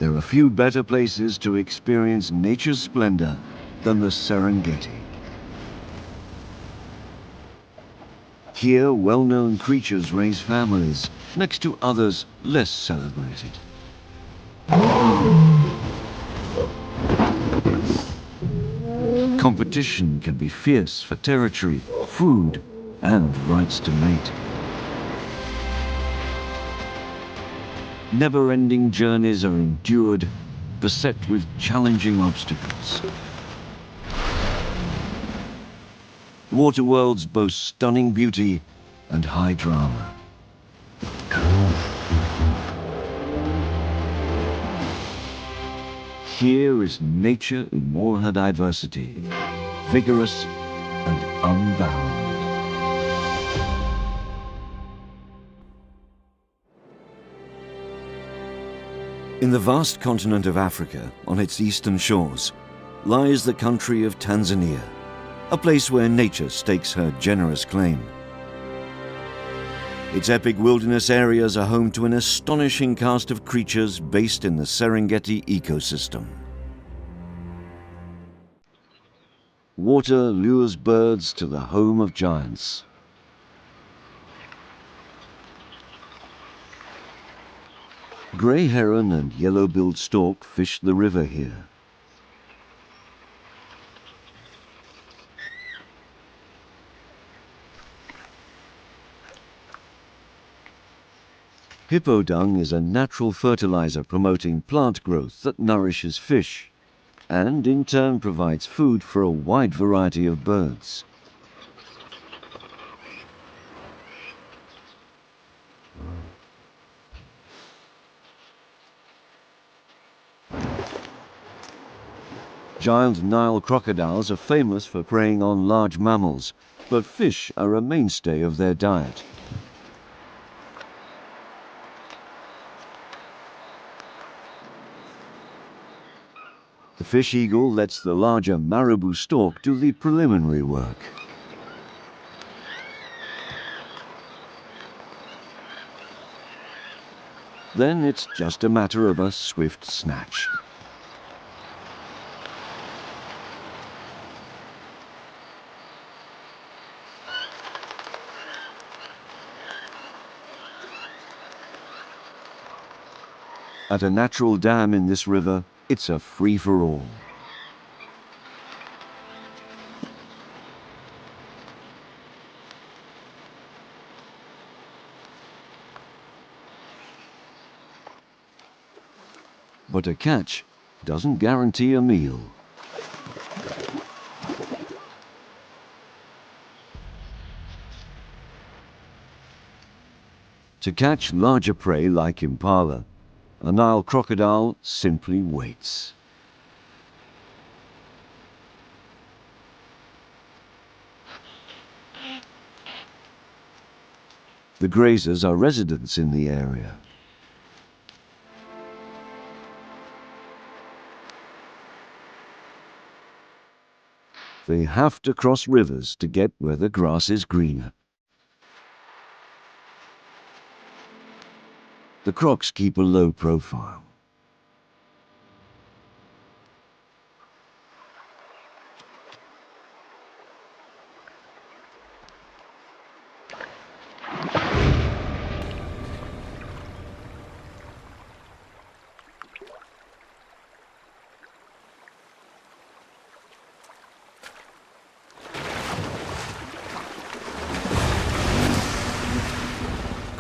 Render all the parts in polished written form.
There are few better places to experience nature's splendor than the Serengeti. Here, well-known creatures raise families next to others less celebrated. Competition can be fierce for territory, food, and rights to mate. Never-ending journeys are endured, beset with challenging obstacles. Water worlds boast stunning beauty and high drama. Here is nature in all her diversity, vigorous and unbound. In the vast continent of Africa, on its eastern shores, lies the country of Tanzania, a place where nature stakes her generous claim. Its epic wilderness areas are home to an astonishing cast of creatures based in the Serengeti ecosystem. Water lures birds to the home of giants. Grey heron and yellow-billed stork fish the river here. Hippo dung is a natural fertilizer promoting plant growth that nourishes fish and in turn provides food for a wide variety of birds. Giant Nile crocodiles are famous for preying on large mammals, but fish are a mainstay of their diet. The fish eagle lets the larger marabou stork do the preliminary work. Then it's just a matter of a swift snatch. At a natural dam in this river, it's a free-for-all. But a catch doesn't guarantee a meal. To catch larger prey like impala, a Nile crocodile simply waits. The grazers are residents in the area. They have to cross rivers to get where the grass is greener. The crocs keep a low profile.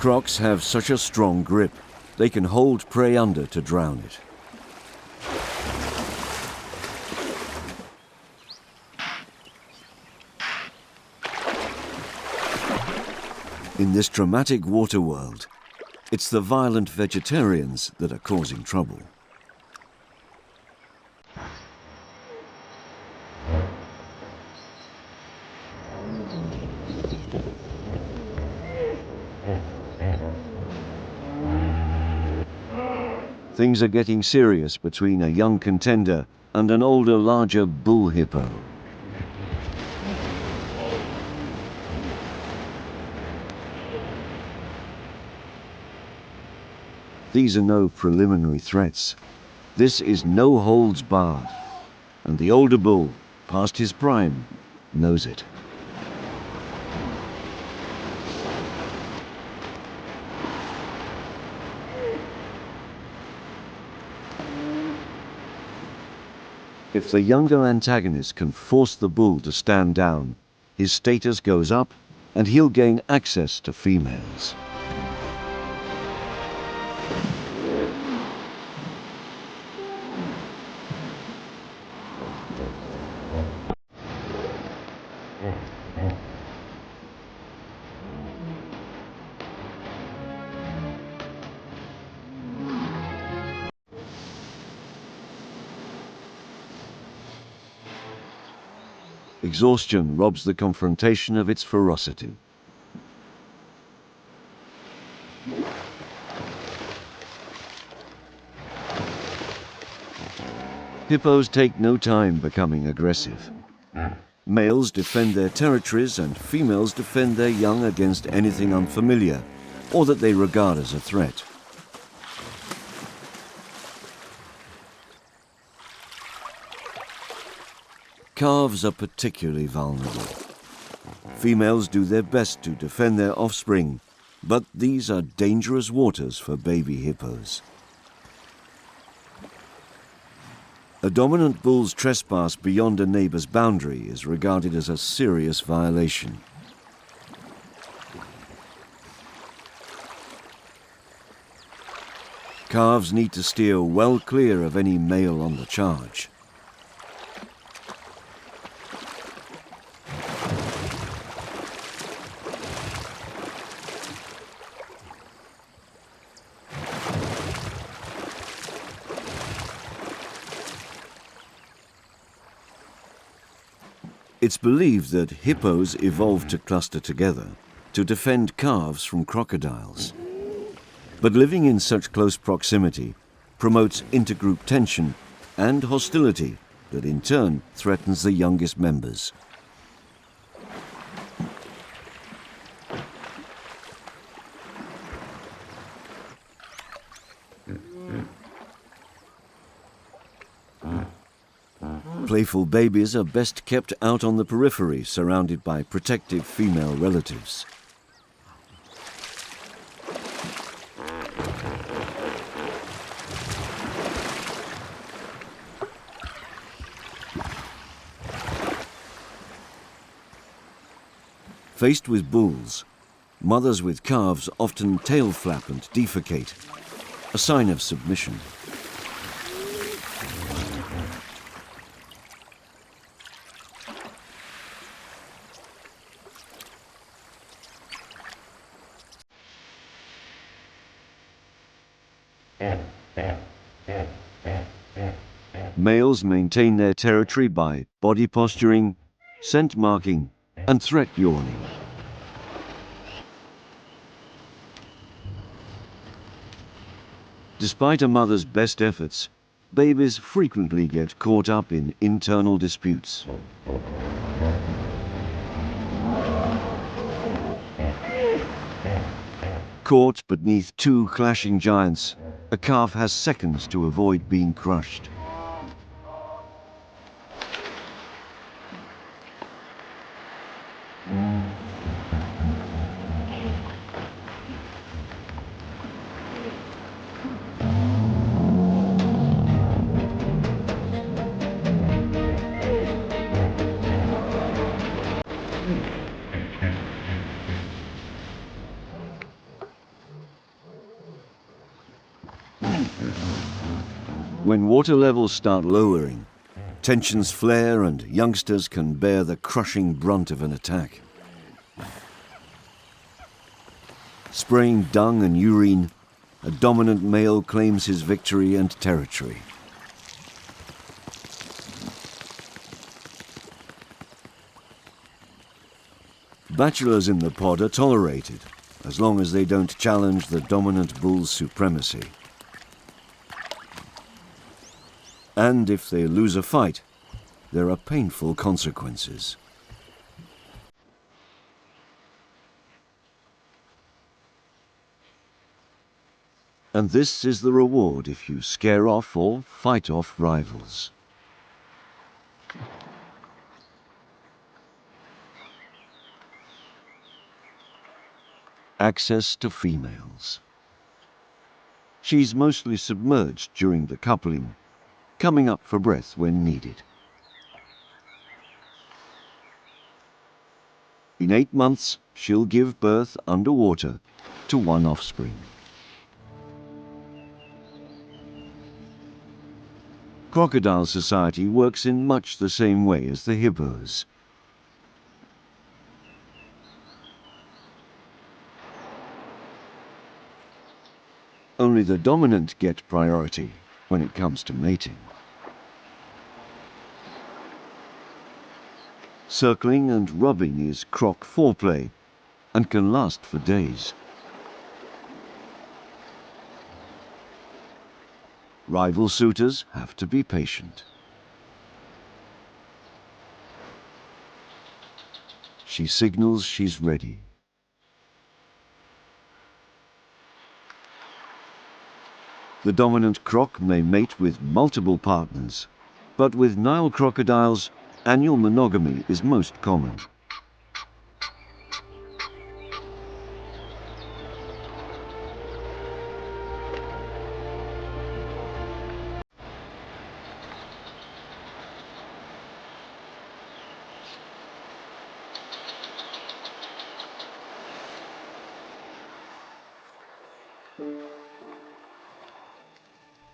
Crocs have such a strong grip, they can hold prey under to drown it. In this dramatic water world, it's the violent vegetarians that are causing trouble. Things are getting serious between a young contender and an older, larger bull hippo. These are no preliminary threats. This is no holds barred, and the older bull, past his prime, knows it. If the younger antagonist can force the bull to stand down, his status goes up and he'll gain access to females. Exhaustion robs the confrontation of its ferocity. Hippos take no time becoming aggressive. Males defend their territories and females defend their young against anything unfamiliar or that they regard as a threat. Calves are particularly vulnerable. Females do their best to defend their offspring, but these are dangerous waters for baby hippos. A dominant bull's trespass beyond a neighbor's boundary is regarded as a serious violation. Calves need to steer well clear of any male on the charge. It's believed that hippos evolved to cluster together to defend calves from crocodiles. But living in such close proximity promotes intergroup tension and hostility that in turn threatens the youngest members. Playful babies are best kept out on the periphery, surrounded by protective female relatives. Faced with bulls, mothers with calves often tail flap and defecate, a sign of submission. Males maintain their territory by body posturing, scent marking, and threat yawning. Despite a mother's best efforts, babies frequently get caught up in internal disputes. Caught beneath two clashing giants, a calf has seconds to avoid being crushed. When water levels start lowering, tensions flare and youngsters can bear the crushing brunt of an attack. Spraying dung and urine, a dominant male claims his victory and territory. Bachelors in the pod are tolerated, as long as they don't challenge the dominant bull's supremacy. And if they lose a fight, there are painful consequences. And this is the reward if you scare off or fight off rivals. Access to females. She's mostly submerged during the coupling, coming up for breath when needed. In 8 months, she'll give birth underwater to 1 offspring. Crocodile society works in much the same way as the hippos. Only the dominant get priority when it comes to mating. Circling and rubbing is croc foreplay and can last for days. Rival suitors have to be patient. She signals she's ready. The dominant croc may mate with multiple partners, but with Nile crocodiles, annual monogamy is most common.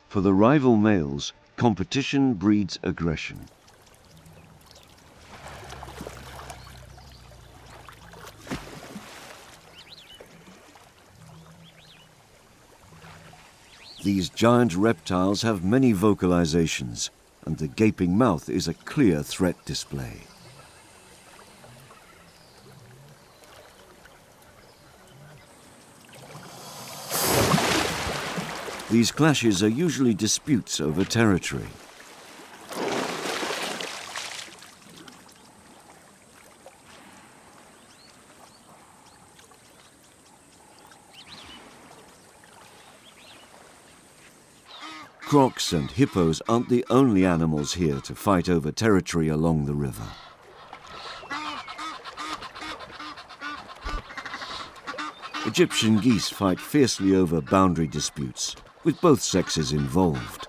For the rival males, competition breeds aggression. These giant reptiles have many vocalizations, and the gaping mouth is a clear threat display. These clashes are usually disputes over territory. Crocs and hippos aren't the only animals here to fight over territory along the river. Egyptian geese fight fiercely over boundary disputes, with both sexes involved.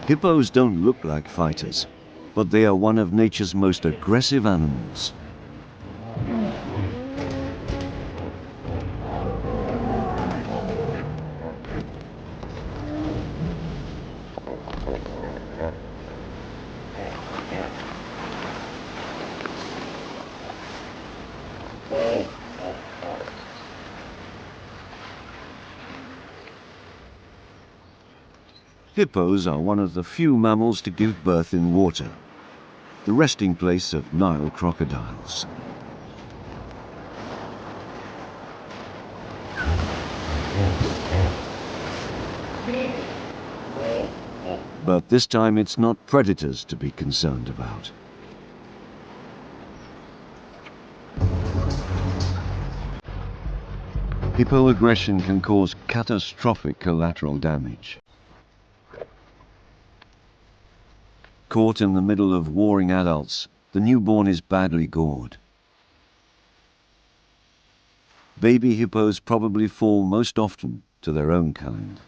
Hippos don't look like fighters, but they are one of nature's most aggressive animals. Hippos are one of the few mammals to give birth in water, the resting place of Nile crocodiles. But this time it's not predators to be concerned about. Hippo aggression can cause catastrophic collateral damage. Caught in the middle of warring adults, the newborn is badly gored. Baby hippos probably fall most often to their own kind.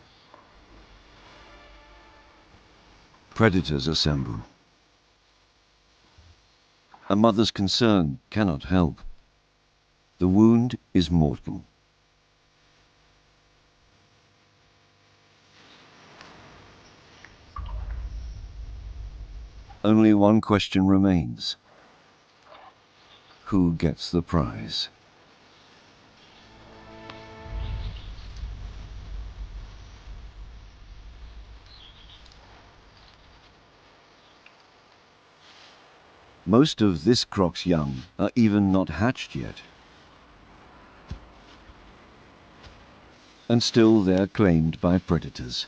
Predators assemble. A mother's concern cannot help. The wound is mortal. Only one question remains. Who gets the prize? Most of this croc's young are even not hatched yet. And still they're claimed by predators.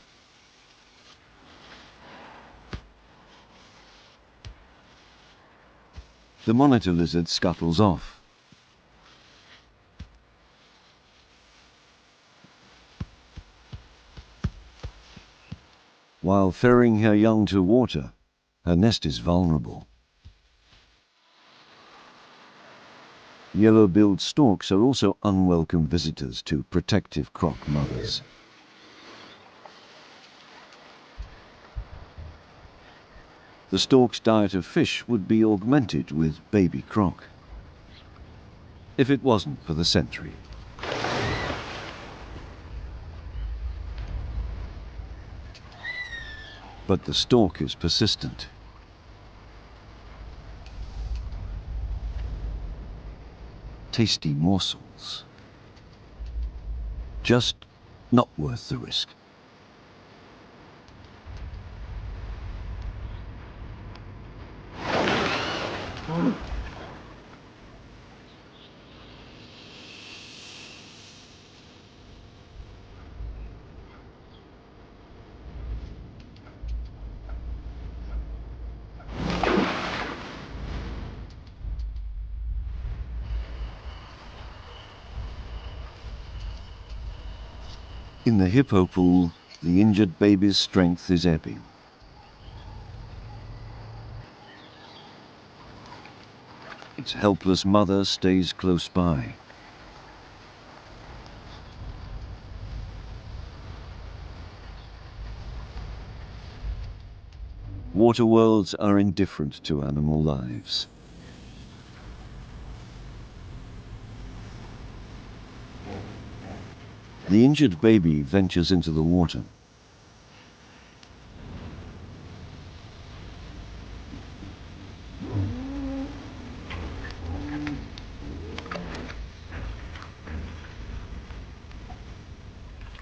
The monitor lizard scuttles off. While ferrying her young to water, her nest is vulnerable. Yellow-billed storks are also unwelcome visitors to protective croc mothers. The stork's diet of fish would be augmented with baby croc, if it wasn't for the sentry. But the stork is persistent. Tasty morsels. Just not worth the risk. In the hippo pool, the injured baby's strength is ebbing. Its helpless mother stays close by. Water worlds are indifferent to animal lives. The injured baby ventures into the water.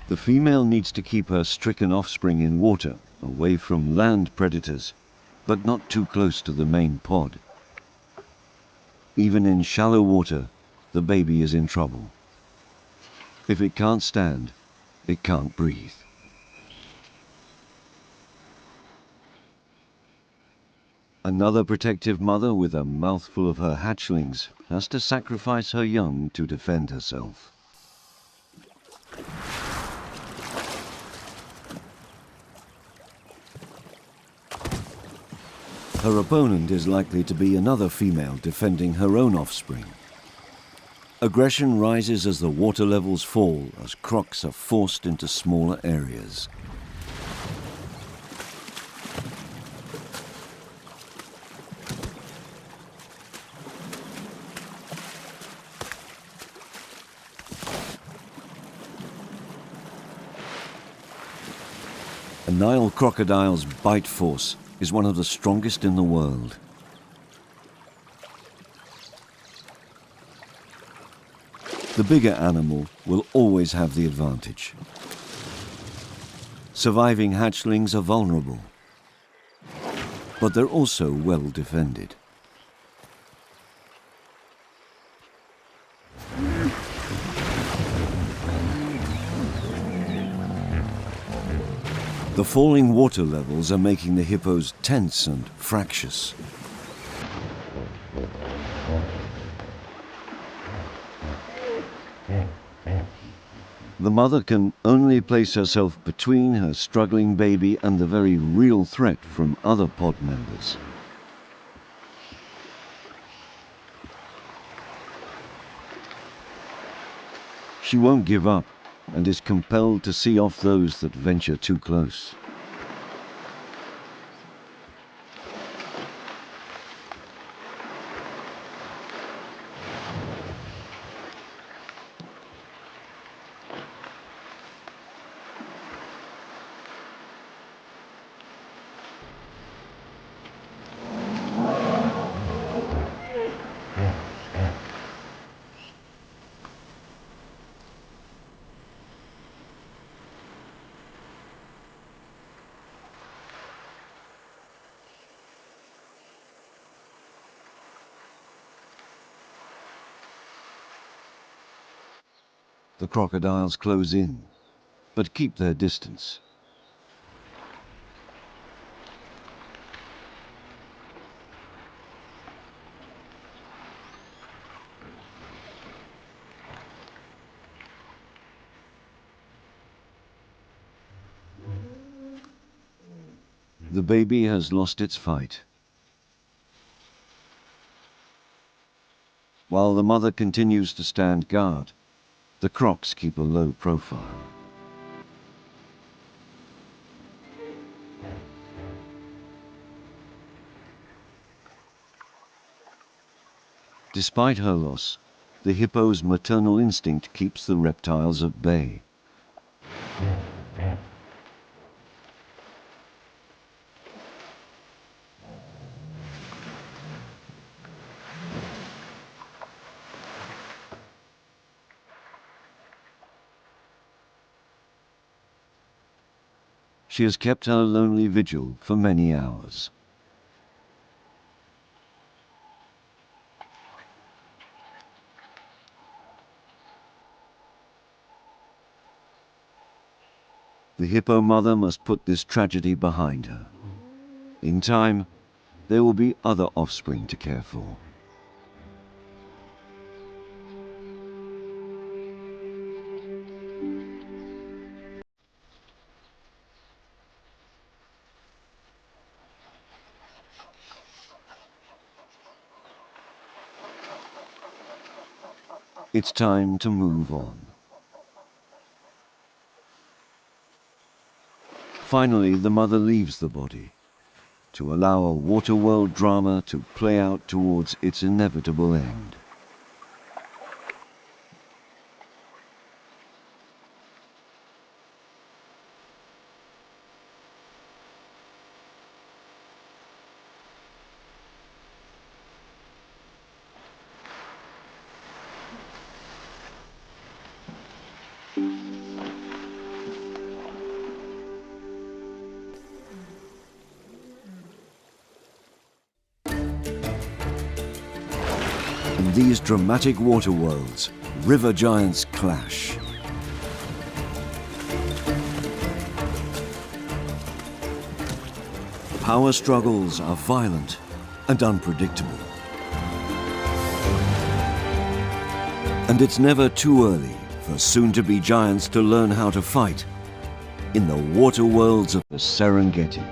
The female needs to keep her stricken offspring in water, away from land predators, but not too close to the main pod. Even in shallow water, the baby is in trouble. If it can't stand, it can't breathe. Another protective mother with a mouthful of her hatchlings has to sacrifice her young to defend herself. Her opponent is likely to be another female defending her own offspring. Aggression rises as the water levels fall, as crocs are forced into smaller areas. A Nile crocodile's bite force is one of the strongest in the world. The bigger animal will always have the advantage. Surviving hatchlings are vulnerable, but they're also well defended. The falling water levels are making the hippos tense and fractious. The mother can only place herself between her struggling baby and the very real threat from other pod members. She won't give up and is compelled to see off those that venture too close. The crocodiles close in, but keep their distance. The baby has lost its fight. While the mother continues to stand guard, the crocs keep a low profile. Despite her loss, the hippo's maternal instinct keeps the reptiles at bay. She has kept her lonely vigil for many hours. The hippo mother must put this tragedy behind her. In time, there will be other offspring to care for. It's time to move on. Finally, the mother leaves the body to allow a water world drama to play out towards its inevitable end. In these dramatic water worlds, river giants clash. Power struggles are violent and unpredictable. And it's never too early for soon-to-be giants to learn how to fight in the water worlds of the Serengeti.